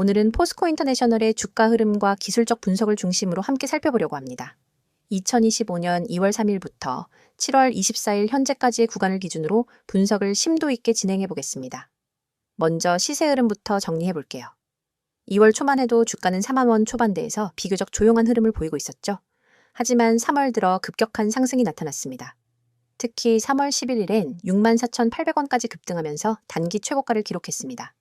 오늘은 포스코 인터내셔널의 주가 흐름과 기술적 분석을 중심으로 함께 살펴보려고 합니다. 2025년 2월 3일부터 7월 24일 현재까지의 구간을 기준으로 분석을 심도 있게 진행해 보겠습니다. 먼저 시세 흐름부터 정리해 볼게요. 2월 초만 해도 주가는 4만 원 초반대에서 비교적 조용한 흐름을 보이고 있었죠. 하지만 3월 들어 급격한 상승이 나타났습니다. 특히 3월 11일엔 64,800원까지 급등하면서 단기 최고가를 기록했습니다.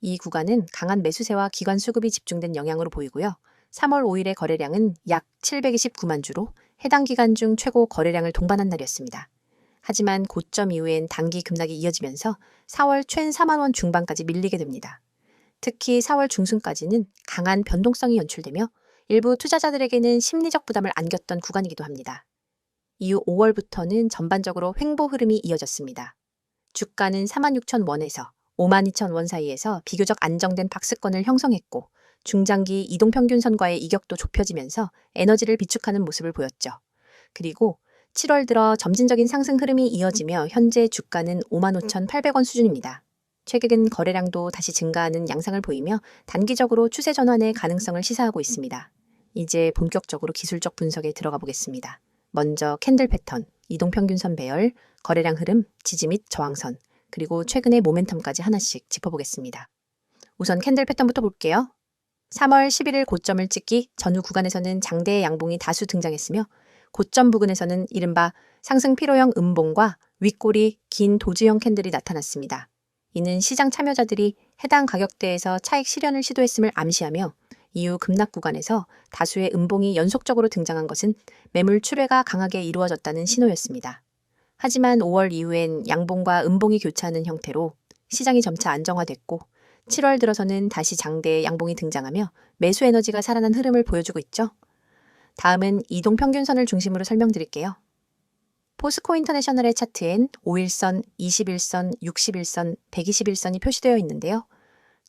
이 구간은 강한 매수세와 기관 수급이 집중된 영향으로 보이고요. 3월 5일의 거래량은 약 729만 주로 해당 기간 중 최고 거래량을 동반한 날이었습니다. 하지만 고점 이후엔 단기 급락이 이어지면서 4월 최근 4만 원 중반까지 밀리게 됩니다. 특히 4월 중순까지는 강한 변동성이 연출되며 일부 투자자들에게는 심리적 부담을 안겼던 구간이기도 합니다. 이후 5월부터는 전반적으로 횡보 흐름이 이어졌습니다. 주가는 46,000원에서 52,000원 사이에서 비교적 안정된 박스권을 형성했고 중장기 이동평균선과의 이격도 좁혀지면서 에너지를 비축하는 모습을 보였죠. 그리고 7월 들어 점진적인 상승 흐름이 이어지며 현재 주가는 55,800원 수준입니다. 최근 거래량도 다시 증가하는 양상을 보이며 단기적으로 추세 전환의 가능성을 시사하고 있습니다. 이제 본격적으로 기술적 분석에 들어가 보겠습니다. 먼저 캔들 패턴, 이동평균선 배열, 거래량 흐름, 지지 및 저항선, 그리고 최근의 모멘텀까지 하나씩 짚어보겠습니다. 우선 캔들 패턴부터 볼게요. 3월 11일 고점을 찍기 전후 구간에서는 장대의 양봉이 다수 등장했으며 고점 부근에서는 이른바 상승 피로형 음봉과 윗골이 긴 도지형 캔들이 나타났습니다. 이는 시장 참여자들이 해당 가격대에서 차익 실현을 시도했음을 암시하며 이후 급락 구간에서 다수의 음봉이 연속적으로 등장한 것은 매물 출회가 강하게 이루어졌다는 신호였습니다. 하지만 5월 이후엔 양봉과 음봉이 교차하는 형태로 시장이 점차 안정화됐고 7월 들어서는 다시 장대의 양봉이 등장하며 매수 에너지가 살아난 흐름을 보여주고 있죠. 다음은 이동평균선을 중심으로 설명드릴게요. 포스코 인터내셔널의 차트엔 5일선, 21선, 61선, 121선이 표시되어 있는데요.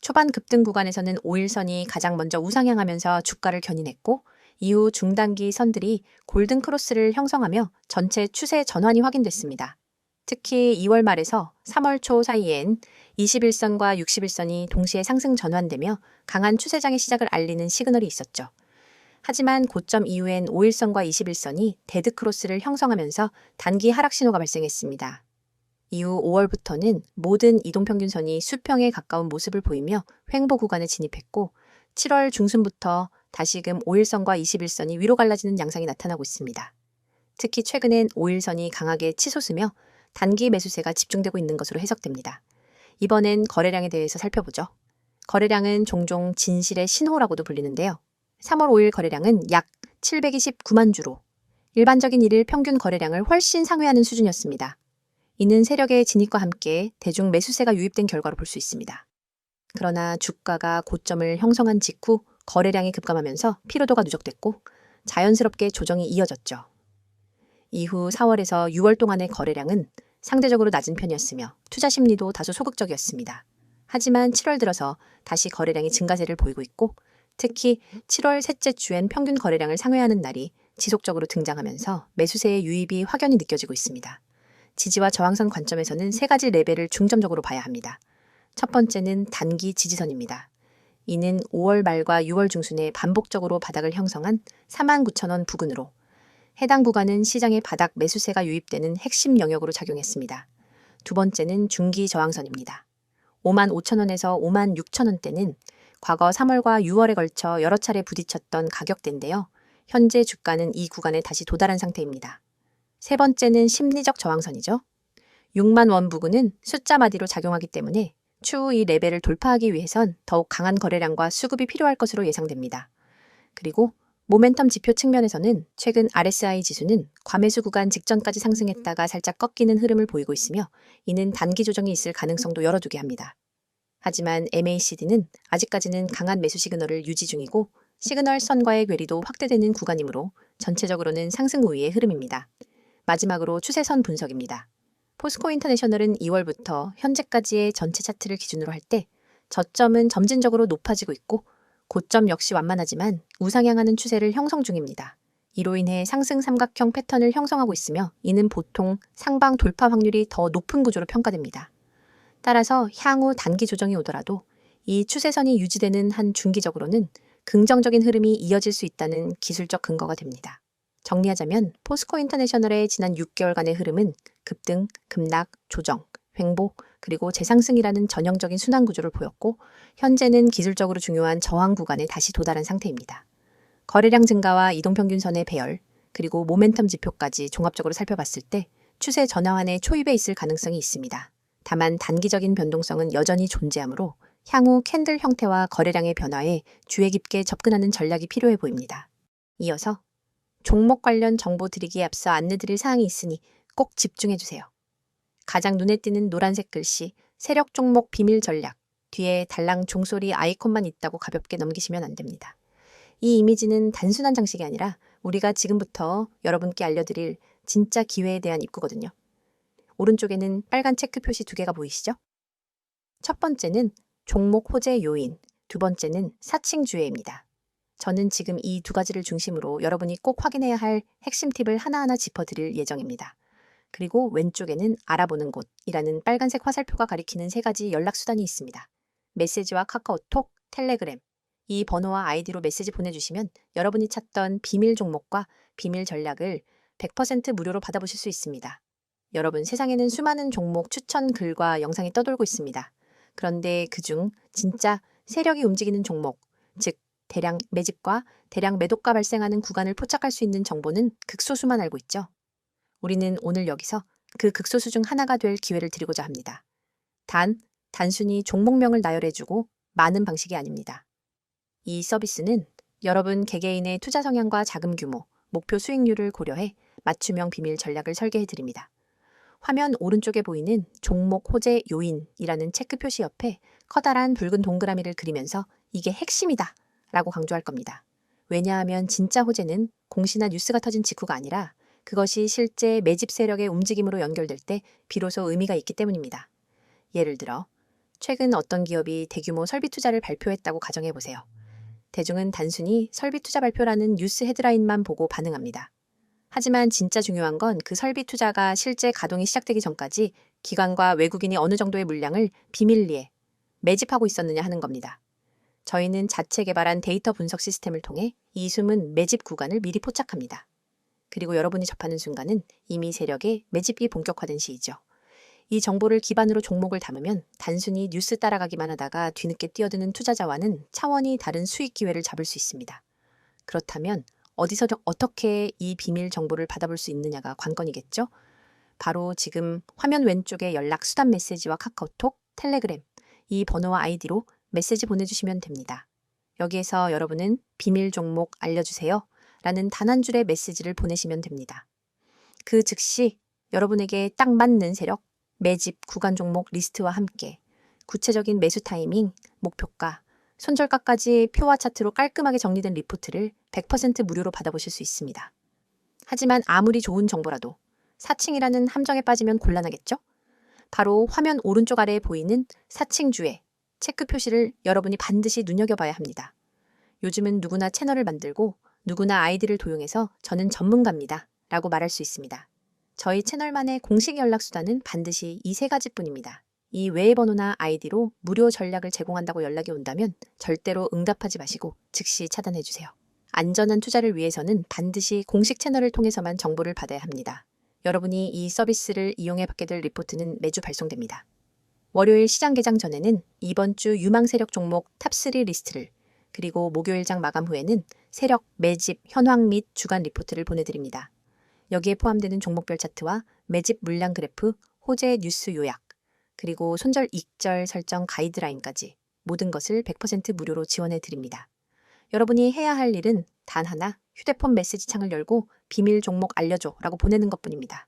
초반 급등 구간에서는 5일선이 가장 먼저 우상향하면서 주가를 견인했고 이후 중단기 선들이 골든 크로스를 형성하며 전체 추세 전환이 확인됐습니다. 특히 2월 말에서 3월 초 사이엔 21선과 61선이 동시에 상승 전환되며 강한 추세장의 시작을 알리는 시그널이 있었죠. 하지만 고점 이후엔 5일선과 21선이 데드 크로스를 형성하면서 단기 하락 신호가 발생했습니다. 이후 5월부터는 모든 이동평균선이 수평에 가까운 모습을 보이며 횡보 구간에 진입했고 7월 중순부터 다시금 5일선과 21선이 위로 갈라지는 양상이 나타나고 있습니다. 특히 최근엔 5일선이 강하게 치솟으며 단기 매수세가 집중되고 있는 것으로 해석됩니다. 이번엔 거래량에 대해서 살펴보죠. 거래량은 종종 진실의 신호라고도 불리는데요. 3월 5일 거래량은 약 729만 주로 일반적인 일일 평균 거래량을 훨씬 상회하는 수준이었습니다. 이는 세력의 진입과 함께 대중 매수세가 유입된 결과로 볼 수 있습니다. 그러나 주가가 고점을 형성한 직후 거래량이 급감하면서 피로도가 누적됐고 자연스럽게 조정이 이어졌죠. 이후 4월에서 6월 동안의 거래량은 상대적으로 낮은 편이었으며 투자 심리도 다소 소극적이었습니다. 하지만 7월 들어서 다시 거래량이 증가세를 보이고 있고 특히 7월 셋째 주엔 평균 거래량을 상회하는 날이 지속적으로 등장하면서 매수세의 유입이 확연히 느껴지고 있습니다. 지지와 저항선 관점에서는 세 가지 레벨을 중점적으로 봐야 합니다. 첫 번째는 단기 지지선입니다. 이는 5월 말과 6월 중순에 반복적으로 바닥을 형성한 49,000원 부근으로 해당 구간은 시장의 바닥 매수세가 유입되는 핵심 영역으로 작용했습니다. 두 번째는 중기 저항선입니다. 55,000원에서 56,000원대는 과거 3월과 6월에 걸쳐 여러 차례 부딪혔던 가격대인데요. 현재 주가는 이 구간에 다시 도달한 상태입니다. 세 번째는 심리적 저항선이죠. 6만 원 부근은 숫자 마디로 작용하기 때문에 추후 이 레벨을 돌파하기 위해선 더욱 강한 거래량과 수급이 필요할 것으로 예상됩니다. 그리고 모멘텀 지표 측면에서는 최근 RSI 지수는 과매수 구간 직전까지 상승했다가 살짝 꺾이는 흐름을 보이고 있으며 이는 단기 조정이 있을 가능성도 열어두게 합니다. 하지만 MACD는 아직까지는 강한 매수 시그널을 유지 중이고 시그널 선과의 괴리도 확대되는 구간이므로 전체적으로는 상승 우위의 흐름입니다. 마지막으로 추세선 분석입니다. 포스코 인터내셔널은 2월부터 현재까지의 전체 차트를 기준으로 할 때 저점은 점진적으로 높아지고 있고 고점 역시 완만하지만 우상향하는 추세를 형성 중입니다. 이로 인해 상승 삼각형 패턴을 형성하고 있으며 이는 보통 상방 돌파 확률이 더 높은 구조로 평가됩니다. 따라서 향후 단기 조정이 오더라도 이 추세선이 유지되는 한 중기적으로는 긍정적인 흐름이 이어질 수 있다는 기술적 근거가 됩니다. 정리하자면 포스코 인터내셔널의 지난 6개월간의 흐름은 급등, 급락, 조정, 횡보, 그리고 재상승이라는 전형적인 순환 구조를 보였고 현재는 기술적으로 중요한 저항 구간에 다시 도달한 상태입니다. 거래량 증가와 이동평균선의 배열, 그리고 모멘텀 지표까지 종합적으로 살펴봤을 때 추세 전환의 초입에 있을 가능성이 있습니다. 다만 단기적인 변동성은 여전히 존재하므로 향후 캔들 형태와 거래량의 변화에 주의 깊게 접근하는 전략이 필요해 보입니다. 이어서 종목 관련 정보 드리기에 앞서 안내드릴 사항이 있으니 꼭 집중해주세요. 가장 눈에 띄는 노란색 글씨 세력 종목 비밀 전략 뒤에 달랑 종소리 아이콘만 있다고 가볍게 넘기시면 안 됩니다. 이 이미지는 단순한 장식이 아니라 우리가 지금부터 여러분께 알려드릴 진짜 기회에 대한 입구거든요. 오른쪽에는 빨간 체크 표시 2개가 보이시죠? 첫 번째는 종목 호재 요인, 두 번째는 사칭 주회입니다. 저는 지금 이 2가지를 중심으로 여러분이 꼭 확인해야 할 핵심 팁을 하나하나 짚어드릴 예정입니다. 그리고 왼쪽에는 알아보는 곳이라는 빨간색 화살표가 가리키는 3가지 연락수단이 있습니다. 메시지와 카카오톡, 텔레그램. 이 번호와 아이디로 메시지 보내주시면 여러분이 찾던 비밀 종목과 비밀 전략을 100% 무료로 받아보실 수 있습니다. 여러분, 세상에는 수많은 종목 추천 글과 영상이 떠돌고 있습니다. 그런데 그중 진짜 세력이 움직이는 종목, 즉 대량 매집과 대량 매도가 발생하는 구간을 포착할 수 있는 정보는 극소수만 알고 있죠. 우리는 오늘 여기서 그 극소수 중 하나가 될 기회를 드리고자 합니다. 단순히 종목명을 나열해주고 많은 방식이 아닙니다. 이 서비스는 여러분 개개인의 투자 성향과 자금 규모, 목표 수익률을 고려해 맞춤형 비밀 전략을 설계해드립니다. 화면 오른쪽에 보이는 종목 호재 요인이라는 체크 표시 옆에 커다란 붉은 동그라미를 그리면서 이게 핵심이다 라고 강조할 겁니다. 왜냐하면 진짜 호재는 공시나 뉴스가 터진 직후가 아니라 그것이 실제 매집 세력의 움직임으로 연결될 때 비로소 의미가 있기 때문입니다. 예를 들어 최근 어떤 기업이 대규모 설비 투자를 발표했다고 가정해보세요. 대중은 단순히 설비 투자 발표라는 뉴스 헤드라인만 보고 반응합니다. 하지만 진짜 중요한 건 그 설비 투자가 실제 가동이 시작되기 전까지 기관과 외국인이 어느 정도의 물량을 비밀리에 매집하고 있었느냐 하는 겁니다. 저희는 자체 개발한 데이터 분석 시스템을 통해 이 숨은 매집 구간을 미리 포착합니다. 그리고 여러분이 접하는 순간은 이미 세력의 매집이 본격화된 시이죠. 이 정보를 기반으로 종목을 담으면 단순히 뉴스 따라가기만 하다가 뒤늦게 뛰어드는 투자자와는 차원이 다른 수익 기회를 잡을 수 있습니다. 그렇다면 어디서 어떻게 이 비밀 정보를 받아볼 수 있느냐가 관건이겠죠? 바로 지금 화면 왼쪽에 연락 수단 메시지와 카카오톡, 텔레그램, 이 번호와 아이디로 메시지 보내주시면 됩니다. 여기에서 여러분은 비밀 종목 알려주세요 라는 단 한 줄의 메시지를 보내시면 됩니다. 그 즉시 여러분에게 딱 맞는 세력, 매집, 구간 종목 리스트와 함께 구체적인 매수 타이밍, 목표가, 손절가까지 표와 차트로 깔끔하게 정리된 리포트를 100% 무료로 받아보실 수 있습니다. 하지만 아무리 좋은 정보라도 사칭이라는 함정에 빠지면 곤란하겠죠? 바로 화면 오른쪽 아래에 보이는 사칭주의 체크 표시를 여러분이 반드시 눈여겨봐야 합니다. 요즘은 누구나 채널을 만들고 누구나 아이디를 도용해서 저는 전문가입니다 라고 말할 수 있습니다. 저희 채널만의 공식 연락수단은 반드시 이 3가지뿐입니다. 이 외의 번호나 아이디로 무료 전략을 제공한다고 연락이 온다면 절대로 응답하지 마시고 즉시 차단해주세요. 안전한 투자를 위해서는 반드시 공식 채널을 통해서만 정보를 받아야 합니다. 여러분이 이 서비스를 이용해 받게 될 리포트는 매주 발송됩니다. 월요일 시장 개장 전에는 이번 주 유망 세력 종목 탑3 리스트를, 그리고 목요일장 마감 후에는 세력, 매집, 현황 및 주간 리포트를 보내드립니다. 여기에 포함되는 종목별 차트와 매집 물량 그래프, 호재 뉴스 요약, 그리고 손절 익절 설정 가이드라인까지 모든 것을 100% 무료로 지원해 드립니다. 여러분이 해야 할 일은 단 하나, 휴대폰 메시지 창을 열고 비밀 종목 알려줘 라고 보내는 것뿐입니다.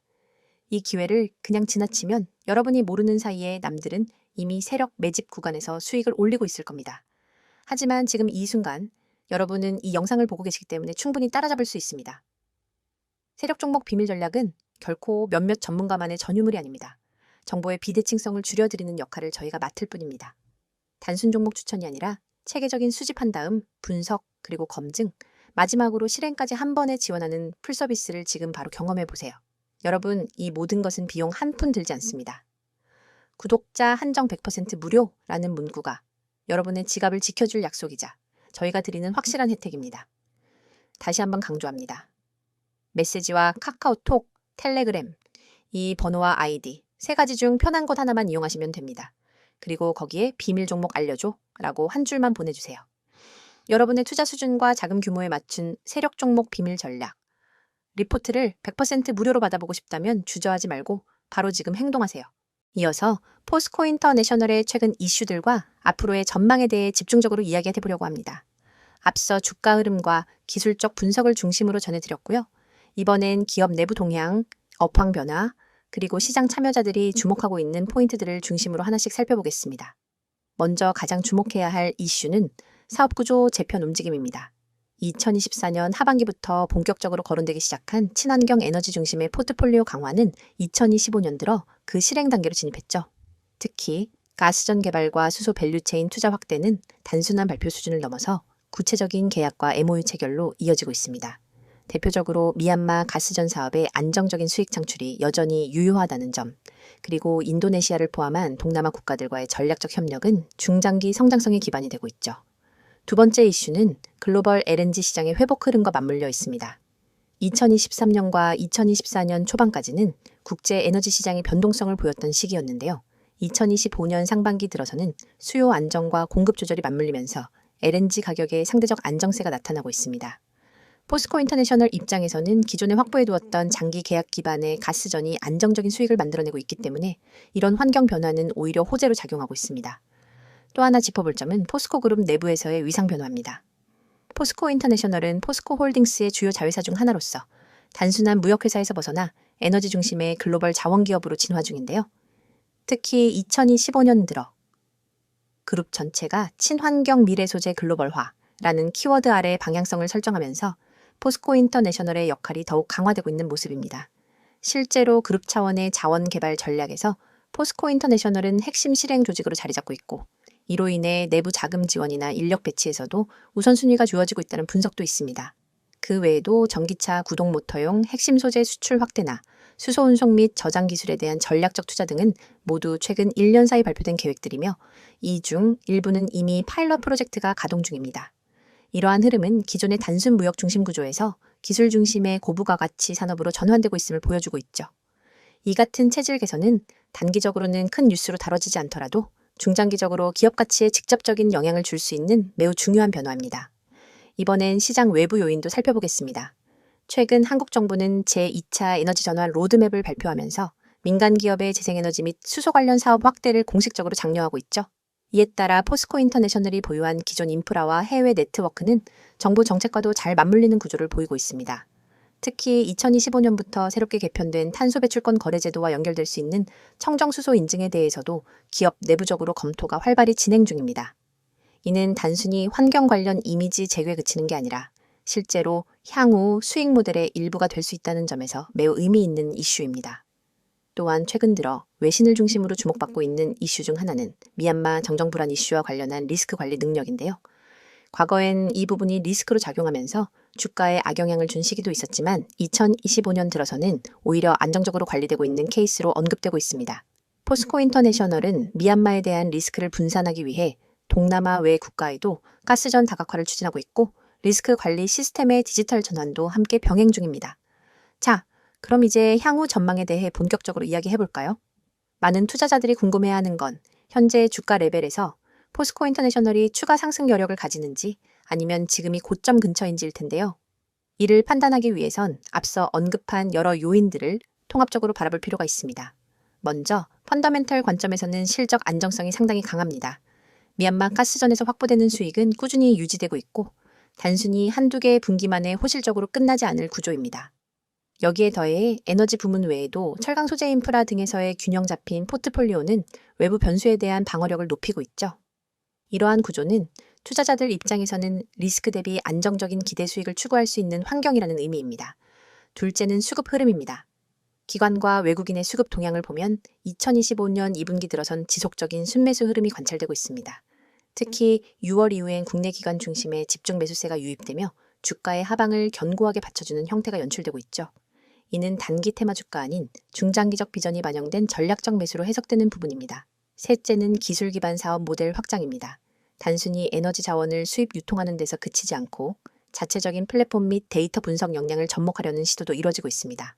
이 기회를 그냥 지나치면 여러분이 모르는 사이에 남들은 이미 세력 매집 구간에서 수익을 올리고 있을 겁니다. 하지만 지금 이 순간 여러분은 이 영상을 보고 계시기 때문에 충분히 따라잡을 수 있습니다. 세력 종목 비밀 전략은 결코 몇몇 전문가만의 전유물이 아닙니다. 정보의 비대칭성을 줄여드리는 역할을 저희가 맡을 뿐입니다. 단순 종목 추천이 아니라 체계적인 수집한 다음 분석 그리고 검증, 마지막으로 실행까지 한 번에 지원하는 풀서비스를 지금 바로 경험해 보세요. 여러분, 이 모든 것은 비용 한 푼 들지 않습니다. 구독자 한정 100% 무료라는 문구가 여러분의 지갑을 지켜줄 약속이자 저희가 드리는 확실한 혜택입니다. 다시 한번 강조합니다. 메시지와 카카오톡, 텔레그램, 이 번호와 아이디 3가지 중 편한 것 하나만 이용하시면 됩니다. 그리고 거기에 비밀 종목 알려줘 라고 한 줄만 보내주세요. 여러분의 투자 수준과 자금 규모에 맞춘 세력 종목 비밀 전략. 리포트를 100% 무료로 받아보고 싶다면 주저하지 말고 바로 지금 행동하세요. 이어서 포스코 인터내셔널의 최근 이슈들과 앞으로의 전망에 대해 집중적으로 이야기해보려고 합니다. 앞서 주가 흐름과 기술적 분석을 중심으로 전해드렸고요. 이번엔 기업 내부 동향, 업황 변화, 그리고 시장 참여자들이 주목하고 있는 포인트들을 중심으로 하나씩 살펴보겠습니다. 먼저 가장 주목해야 할 이슈는 사업구조 재편 움직임입니다. 2024년 하반기부터 본격적으로 거론되기 시작한 친환경 에너지 중심의 포트폴리오 강화는 2025년 들어 그 실행 단계로 진입했죠. 특히 가스전 개발과 수소 밸류체인 투자 확대는 단순한 발표 수준을 넘어서 구체적인 계약과 MOU 체결로 이어지고 있습니다. 대표적으로 미얀마 가스전 사업의 안정적인 수익 창출이 여전히 유효하다는 점, 그리고 인도네시아를 포함한 동남아 국가들과의 전략적 협력은 중장기 성장성의 기반이 되고 있죠. 두 번째 이슈는 글로벌 LNG 시장의 회복 흐름과 맞물려 있습니다. 2023년과 2024년 초반까지는 국제 에너지 시장이 변동성을 보였던 시기였는데요. 2025년 상반기 들어서는 수요 안정과 공급 조절이 맞물리면서 LNG 가격의 상대적 안정세가 나타나고 있습니다. 포스코 인터내셔널 입장에서는 기존에 확보해두었던 장기 계약 기반의 가스전이 안정적인 수익을 만들어내고 있기 때문에 이런 환경 변화는 오히려 호재로 작용하고 있습니다. 또 하나 짚어볼 점은 포스코 그룹 내부에서의 위상 변화입니다. 포스코 인터내셔널은 포스코 홀딩스의 주요 자회사 중 하나로서 단순한 무역회사에서 벗어나 에너지 중심의 글로벌 자원기업으로 진화 중인데요. 특히 2015년 들어 그룹 전체가 친환경 미래 소재 글로벌화라는 키워드 아래 방향성을 설정하면서 포스코 인터내셔널의 역할이 더욱 강화되고 있는 모습입니다. 실제로 그룹 차원의 자원 개발 전략에서 포스코 인터내셔널은 핵심 실행 조직으로 자리 잡고 있고 이로 인해 내부 자금 지원이나 인력 배치에서도 우선순위가 주어지고 있다는 분석도 있습니다. 그 외에도 전기차 구동 모터용 핵심 소재 수출 확대나 수소 운송 및 저장 기술에 대한 전략적 투자 등은 모두 최근 1년 사이 발표된 계획들이며 이 중 일부는 이미 파일럿 프로젝트가 가동 중입니다. 이러한 흐름은 기존의 단순 무역 중심 구조에서 기술 중심의 고부가 가치 산업으로 전환되고 있음을 보여주고 있죠. 이 같은 체질 개선은 단기적으로는 큰 뉴스로 다뤄지지 않더라도 중장기적으로 기업 가치에 직접적인 영향을 줄 수 있는 매우 중요한 변화입니다. 이번엔 시장 외부 요인도 살펴보겠습니다. 최근 한국 정부는 제2차 에너지 전환 로드맵을 발표하면서 민간 기업의 재생에너지 및 수소 관련 사업 확대를 공식적으로 장려하고 있죠. 이에 따라 포스코 인터내셔널이 보유한 기존 인프라와 해외 네트워크는 정부 정책과도 잘 맞물리는 구조를 보이고 있습니다. 특히 2025년부터 새롭게 개편된 탄소 배출권 거래 제도와 연결될 수 있는 청정수소 인증에 대해서도 기업 내부적으로 검토가 활발히 진행 중입니다. 이는 단순히 환경 관련 이미지 제고에 그치는 게 아니라 실제로 향후 수익 모델의 일부가 될 수 있다는 점에서 매우 의미 있는 이슈입니다. 또한 최근 들어 외신을 중심으로 주목받고 있는 이슈 중 하나는 미얀마 정정 불안 이슈와 관련한 리스크 관리 능력인데요. 과거엔 이 부분이 리스크로 작용하면서 주가에 악영향을 준 시기도 있었지만 2025년 들어서는 오히려 안정적으로 관리되고 있는 케이스로 언급되고 있습니다. 포스코 인터내셔널은 미얀마에 대한 리스크를 분산하기 위해 동남아 외 국가에도 가스전 다각화를 추진하고 있고 리스크 관리 시스템의 디지털 전환도 함께 병행 중입니다. 자, 그럼 이제 향후 전망에 대해 본격적으로 이야기해볼까요? 많은 투자자들이 궁금해하는 건 현재 주가 레벨에서 포스코 인터내셔널이 추가 상승 여력을 가지는지 아니면 지금이 고점 근처인지일 텐데요. 이를 판단하기 위해선 앞서 언급한 여러 요인들을 통합적으로 바라볼 필요가 있습니다. 먼저 펀더멘털 관점에서는 실적 안정성이 상당히 강합니다. 미얀마 가스전에서 확보되는 수익은 꾸준히 유지되고 있고 단순히 한두 개의 분기만에 호실적으로 끝나지 않을 구조입니다. 여기에 더해 에너지 부문 외에도 철강 소재 인프라 등에서의 균형 잡힌 포트폴리오는 외부 변수에 대한 방어력을 높이고 있죠. 이러한 구조는 투자자들 입장에서는 리스크 대비 안정적인 기대 수익을 추구할 수 있는 환경이라는 의미입니다. 둘째는 수급 흐름입니다. 기관과 외국인의 수급 동향을 보면 2025년 2분기 들어선 지속적인 순매수 흐름이 관찰되고 있습니다. 특히 6월 이후엔 국내 기관 중심의 집중 매수세가 유입되며 주가의 하방을 견고하게 받쳐주는 형태가 연출되고 있죠. 이는 단기 테마 주가 아닌 중장기적 비전이 반영된 전략적 매수로 해석되는 부분입니다. 셋째는 기술 기반 사업 모델 확장입니다. 단순히 에너지 자원을 수입 유통하는 데서 그치지 않고 자체적인 플랫폼 및 데이터 분석 역량을 접목하려는 시도도 이뤄지고 있습니다.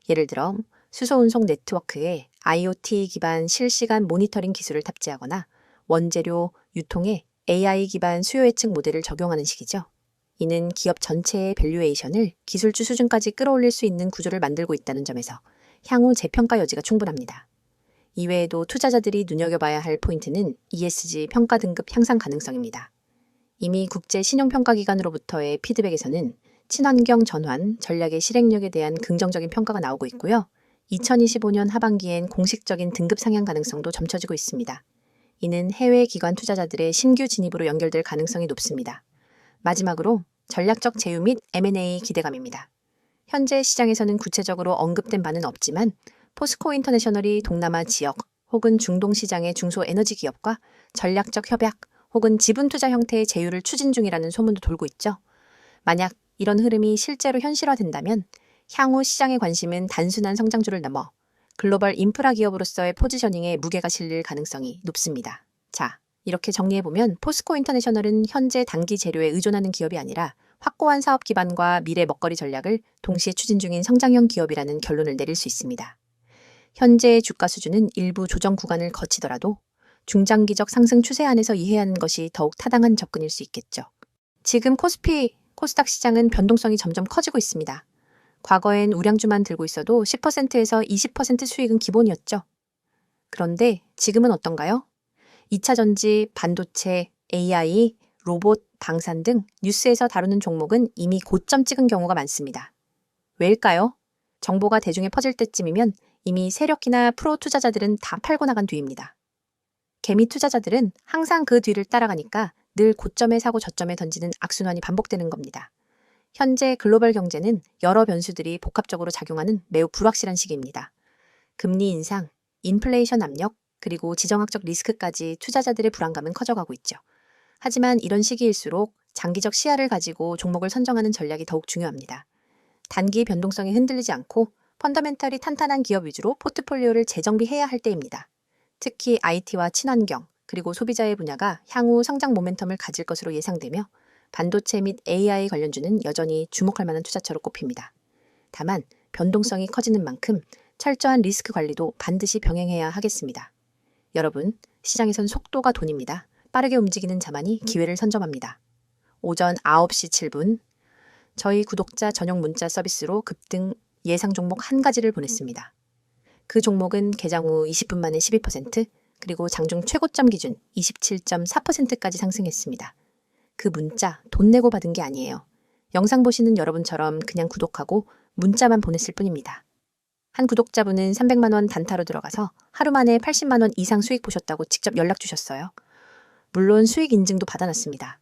예를 들어 수소 운송 네트워크에 IoT 기반 실시간 모니터링 기술을 탑재하거나 원재료, 유통에 AI 기반 수요 예측 모델을 적용하는 식이죠. 이는 기업 전체의 밸류에이션을 기술주 수준까지 끌어올릴 수 있는 구조를 만들고 있다는 점에서 향후 재평가 여지가 충분합니다. 이외에도 투자자들이 눈여겨봐야 할 포인트는 ESG 평가 등급 향상 가능성입니다. 이미 국제 신용평가기관으로부터의 피드백에서는 친환경 전환, 전략의 실행력에 대한 긍정적인 평가가 나오고 있고요. 2025년 하반기엔 공식적인 등급 상향 가능성도 점쳐지고 있습니다. 이는 해외 기관 투자자들의 신규 진입으로 연결될 가능성이 높습니다. 마지막으로 전략적 제휴 및 M&A 기대감입니다. 현재 시장에서는 구체적으로 언급된 바는 없지만 포스코 인터내셔널이 동남아 지역 혹은 중동 시장의 중소에너지 기업과 전략적 협약 혹은 지분 투자 형태의 제휴를 추진 중이라는 소문도 돌고 있죠. 만약 이런 흐름이 실제로 현실화된다면 향후 시장의 관심은 단순한 성장주를 넘어 글로벌 인프라 기업으로서의 포지셔닝에 무게가 실릴 가능성이 높습니다. 자, 이렇게 정리해보면 포스코 인터내셔널은 현재 단기 재료에 의존하는 기업이 아니라 확고한 사업 기반과 미래 먹거리 전략을 동시에 추진 중인 성장형 기업이라는 결론을 내릴 수 있습니다. 현재의 주가 수준은 일부 조정 구간을 거치더라도 중장기적 상승 추세 안에서 이해하는 것이 더욱 타당한 접근일 수 있겠죠. 지금 코스피, 코스닥 시장은 변동성이 점점 커지고 있습니다. 과거엔 우량주만 들고 있어도 10%에서 20% 수익은 기본이었죠. 그런데 지금은 어떤가요? 2차 전지, 반도체, AI, 로봇, 방산 등 뉴스에서 다루는 종목은 이미 고점 찍은 경우가 많습니다. 왜일까요? 정보가 대중에 퍼질 때쯤이면 이미 세력이나 프로 투자자들은 다 팔고 나간 뒤입니다. 개미 투자자들은 항상 그 뒤를 따라가니까 늘 고점에 사고 저점에 던지는 악순환이 반복되는 겁니다. 현재 글로벌 경제는 여러 변수들이 복합적으로 작용하는 매우 불확실한 시기입니다. 금리 인상, 인플레이션 압력, 그리고 지정학적 리스크까지 투자자들의 불안감은 커져가고 있죠. 하지만 이런 시기일수록 장기적 시야를 가지고 종목을 선정하는 전략이 더욱 중요합니다. 단기 변동성이 흔들리지 않고 펀더멘털이 탄탄한 기업 위주로 포트폴리오를 재정비해야 할 때입니다. 특히 IT와 친환경, 그리고 소비자의 분야가 향후 성장 모멘텀을 가질 것으로 예상되며 반도체 및 AI 관련주는 여전히 주목할 만한 투자처로 꼽힙니다. 다만 변동성이 커지는 만큼 철저한 리스크 관리도 반드시 병행해야 하겠습니다. 여러분, 시장에선 속도가 돈입니다. 빠르게 움직이는 자만이 기회를 선점합니다. 오전 9시 7분, 저희 구독자 전용 문자 서비스로 급등 예상 종목 한 가지를 보냈습니다. 그 종목은 개장 후 20분 만에 12%, 그리고 장중 최고점 기준 27.4%까지 상승했습니다. 그 문자 돈 내고 받은 게 아니에요. 영상 보시는 여러분처럼 그냥 구독하고 문자만 보냈을 뿐입니다. 한 구독자분은 300만 원 단타로 들어가서 하루 만에 80만 원 이상 수익 보셨다고 직접 연락 주셨어요. 물론 수익 인증도 받아놨습니다.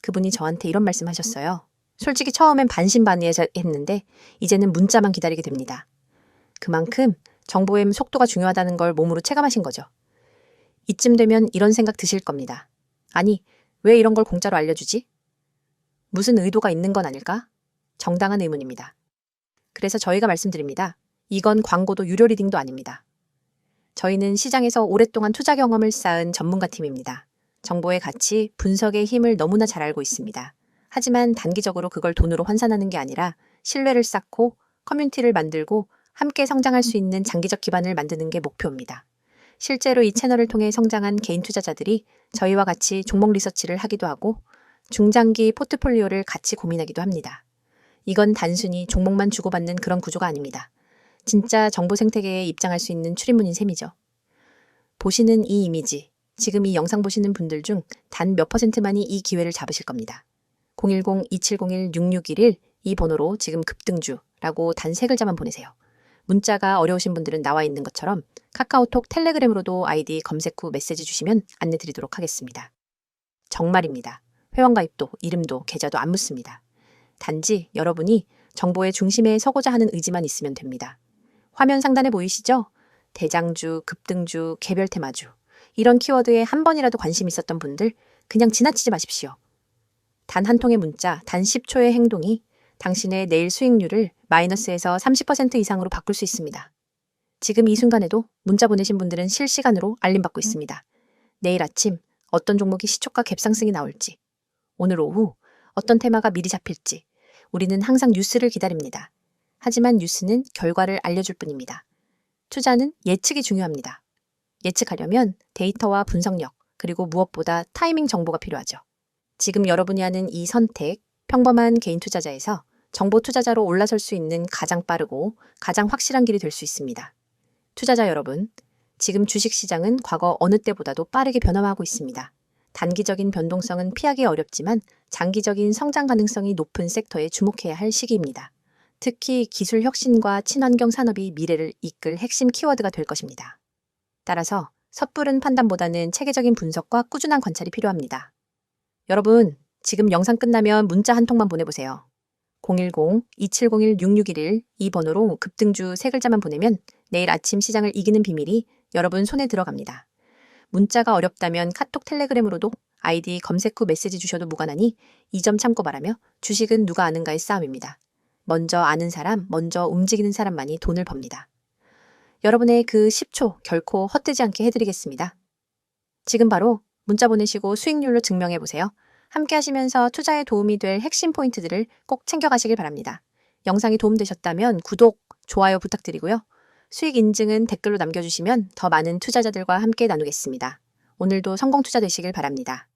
그분이 저한테 이런 말씀 하셨어요. 솔직히 처음엔 반신반의했는데 이제는 문자만 기다리게 됩니다. 그만큼 정보의 속도가 중요하다는 걸 몸으로 체감하신 거죠. 이쯤 되면 이런 생각 드실 겁니다. 아니, 왜 이런 걸 공짜로 알려주지? 무슨 의도가 있는 건 아닐까? 정당한 의문입니다. 그래서 저희가 말씀드립니다. 이건 광고도 유료 리딩도 아닙니다. 저희는 시장에서 오랫동안 투자 경험을 쌓은 전문가 팀입니다. 정보의 가치, 분석의 힘을 너무나 잘 알고 있습니다. 하지만 단기적으로 그걸 돈으로 환산하는 게 아니라 신뢰를 쌓고 커뮤니티를 만들고 함께 성장할 수 있는 장기적 기반을 만드는 게 목표입니다. 실제로 이 채널을 통해 성장한 개인 투자자들이 저희와 같이 종목 리서치를 하기도 하고 중장기 포트폴리오를 같이 고민하기도 합니다. 이건 단순히 종목만 주고받는 그런 구조가 아닙니다. 진짜 정보 생태계에 입장할 수 있는 출입문인 셈이죠. 보시는 이 이미지, 지금 이 영상 보시는 분들 중 단 몇 %만이 이 기회를 잡으실 겁니다. 010-2701-6611 이 번호로 지금 급등주라고 단 3글자만 보내세요. 문자가 어려우신 분들은 나와 있는 것처럼 카카오톡, 텔레그램으로도 아이디 검색 후 메시지 주시면 안내 드리도록 하겠습니다. 정말입니다. 회원가입도, 이름도, 계좌도 안 묻습니다. 단지 여러분이 정보의 중심에 서고자 하는 의지만 있으면 됩니다. 화면 상단에 보이시죠? 대장주, 급등주, 개별 테마주 이런 키워드에 한 번이라도 관심 있었던 분들 그냥 지나치지 마십시오. 단 한 통의 문자, 단 10초의 행동이 당신의 내일 수익률을 마이너스에서 30% 이상으로 바꿀 수 있습니다. 지금 이 순간에도 문자 보내신 분들은 실시간으로 알림받고 있습니다. 내일 아침 어떤 종목이 시초가 갭상승이 나올지, 오늘 오후 어떤 테마가 미리 잡힐지 우리는 항상 뉴스를 기다립니다. 하지만 뉴스는 결과를 알려줄 뿐입니다. 투자는 예측이 중요합니다. 예측하려면 데이터와 분석력, 그리고 무엇보다 타이밍 정보가 필요하죠. 지금 여러분이 하는 이 선택, 평범한 개인 투자자에서 정보 투자자로 올라설 수 있는 가장 빠르고 가장 확실한 길이 될 수 있습니다. 투자자 여러분, 지금 주식시장은 과거 어느 때보다도 빠르게 변화하고 있습니다. 단기적인 변동성은 피하기 어렵지만 장기적인 성장 가능성이 높은 섹터에 주목해야 할 시기입니다. 특히 기술 혁신과 친환경 산업이 미래를 이끌 핵심 키워드가 될 것입니다. 따라서 섣부른 판단보다는 체계적인 분석과 꾸준한 관찰이 필요합니다. 여러분, 지금 영상 끝나면 문자 한 통만 보내보세요. 010-2701-6611 이 번호로 급등주 3글자만 보내면 내일 아침 시장을 이기는 비밀이 여러분 손에 들어갑니다. 문자가 어렵다면 카톡 텔레그램으로도 아이디 검색 후 메시지 주셔도 무관하니 이 점 참고 바라며 주식은 누가 아는가의 싸움입니다. 먼저 아는 사람, 먼저 움직이는 사람만이 돈을 법니다. 여러분의 그 10초 결코 헛되지 않게 해드리겠습니다. 지금 바로 문자 보내시고 수익률로 증명해보세요. 함께 하시면서 투자에 도움이 될 핵심 포인트들을 꼭 챙겨가시길 바랍니다. 영상이 도움되셨다면 구독, 좋아요 부탁드리고요. 수익 인증은 댓글로 남겨주시면 더 많은 투자자들과 함께 나누겠습니다. 오늘도 성공 투자 되시길 바랍니다.